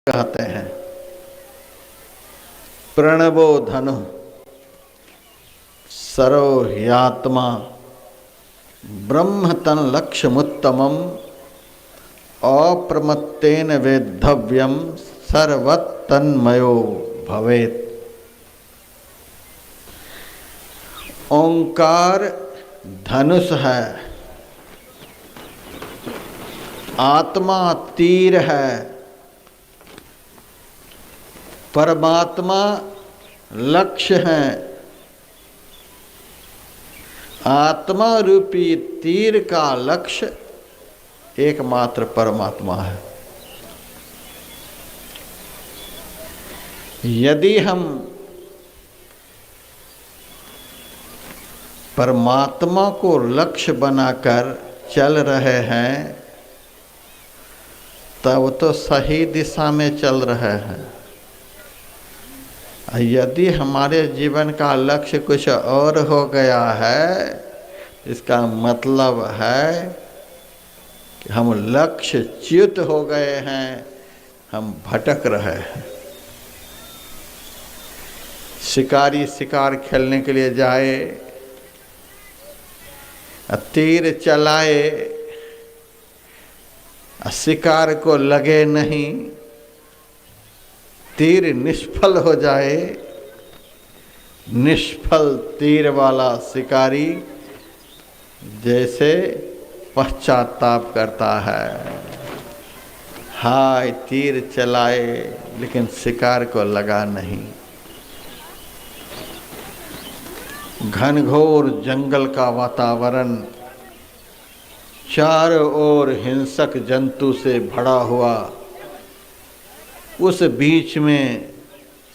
कहते हैं। प्रणवो धनु सरो ह्यात्मा ब्रह्म तन लक्ष्यमुत्तमम् अप्रमत्तेन वेद्धव्यम सर्वतन्मयो भवेत्। ओंकार धनुष है, आत्मा तीर है, परमात्मा लक्ष्य है। आत्मा रूपी तीर का लक्ष्य एकमात्र परमात्मा है। यदि हम परमात्मा को लक्ष्य बनाकर चल रहे हैं तब तो सही दिशा में चल रहे हैं। यदि हमारे जीवन का लक्ष्य कुछ और हो गया है, इसका मतलब है कि हम लक्ष्य च्युत हो गए हैं, हम भटक रहे हैं। शिकारी शिकार खेलने के लिए जाए, तीर चलाए, शिकार को लगे नहीं, तीर निष्फल हो जाए, निष्फल तीर वाला शिकारी जैसे पश्चाताप करता है। हाय तीर चलाए लेकिन शिकार को लगा नहीं। घनघोर जंगल का वातावरण, चारों ओर हिंसक जंतु से भरा हुआ, उस बीच में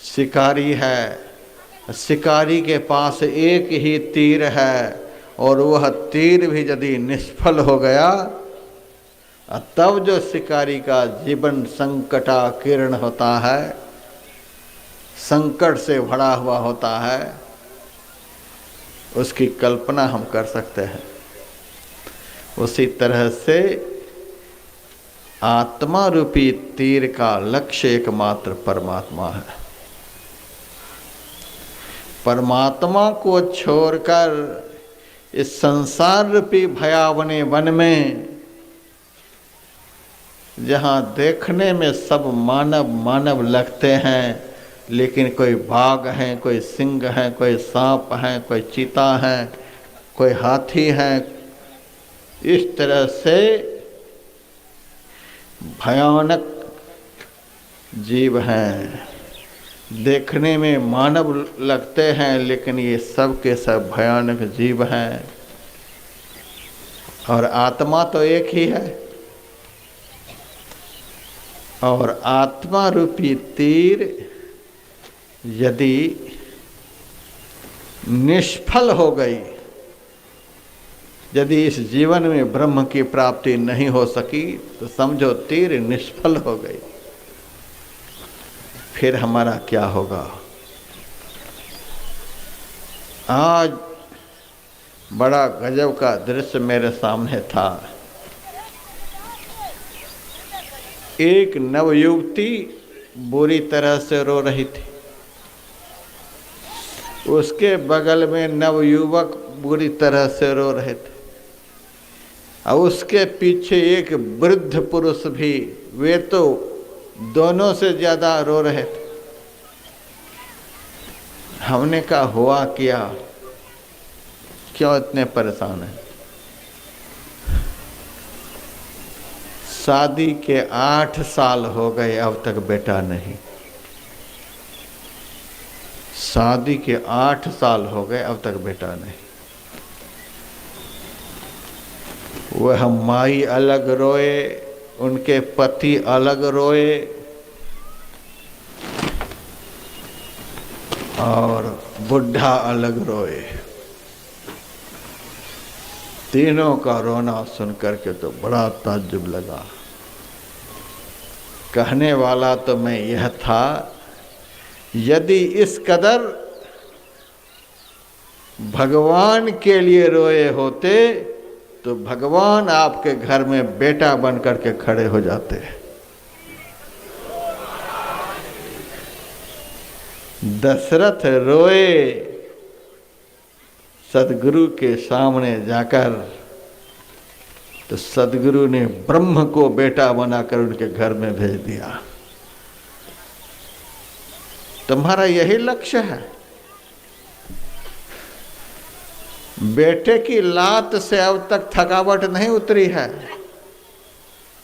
शिकारी है। शिकारी के पास एक ही तीर है और वह तीर भी यदि निष्फल हो गया तब जो शिकारी का जीवन संकटाकीर्ण होता है, संकट से भरा हुआ होता है, उसकी कल्पना हम कर सकते हैं। उसी तरह से आत्मा रूपी तीर का लक्ष्य एकमात्र परमात्मा है। परमात्मा को छोड़कर इस संसार रूपी भयावने वन में, जहाँ देखने में सब मानव मानव लगते हैं, लेकिन कोई बाघ हैं, कोई सिंह हैं, कोई सांप हैं, कोई चीता हैं, कोई हाथी हैं, इस तरह से भयानक जीव हैं। देखने में मानव लगते हैं लेकिन ये सब के सब भयानक जीव हैं। और आत्मा तो एक ही है। और आत्मा रूपी तीर यदि निष्फल हो गई, यदि इस जीवन में ब्रह्म की प्राप्ति नहीं हो सकी तो समझो तीर निष्फल हो गई। फिर हमारा क्या होगा? आज बड़ा गजब का दृश्य मेरे सामने था। एक नवयुवती बुरी तरह से रो रही थी, उसके बगल में नवयुवक बुरी तरह से रो रहे थे, और उसके पीछे एक वृद्ध पुरुष भी, वे तो दोनों से ज्यादा रो रहे थे। हमने कहा हुआ क्या, क्यों इतने परेशान हैं? शादी के 8 साल हो गए, अब तक बेटा नहीं। शादी के 8 साल हो गए, अब तक बेटा नहीं। वह माई अलग रोए, उनके पति अलग रोए, और बुढ़ा अलग रोए। तीनों का रोना सुन करके तो बड़ा ताज्जुब लगा। कहने वाला तो मैं यह था, यदि इस कदर भगवान के लिए रोए होते तो भगवान आपके घर में बेटा बन करके खड़े हो जाते हैं। दशरथ रोए सदगुरु के सामने जाकर, तो सदगुरु ने ब्रह्म को बेटा बनाकर उनके घर में भेज दिया। तुम्हारा यही लक्ष्य है? बेटे की लात से अब तक थकावट नहीं उतरी है,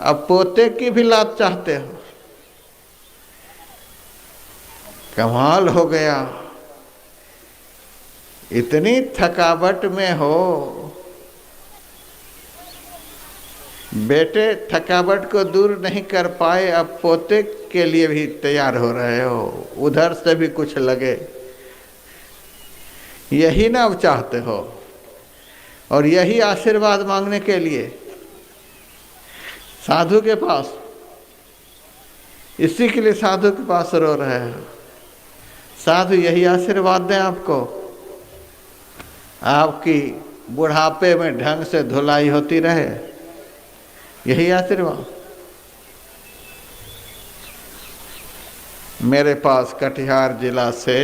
अब पोते की भी लात चाहते हो। कमाल हो गया, इतनी थकावट में हो। बेटे थकावट को दूर नहीं कर पाए, अब पोते के लिए भी तैयार हो रहे हो, उधर से भी कुछ लगे। यही ना अब चाहते हो, और यही आशीर्वाद मांगने के लिए साधु के पास, इसी के लिए साधु के पास रो रहे हो। साधु यही आशीर्वाद दें आपको, आपकी बुढ़ापे में ढंग से धुलाई होती रहे, यही आशीर्वाद। मेरे पास कटिहार जिला से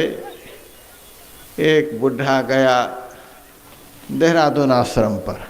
एक बुढ़ा गया देहरादून आश्रम पर।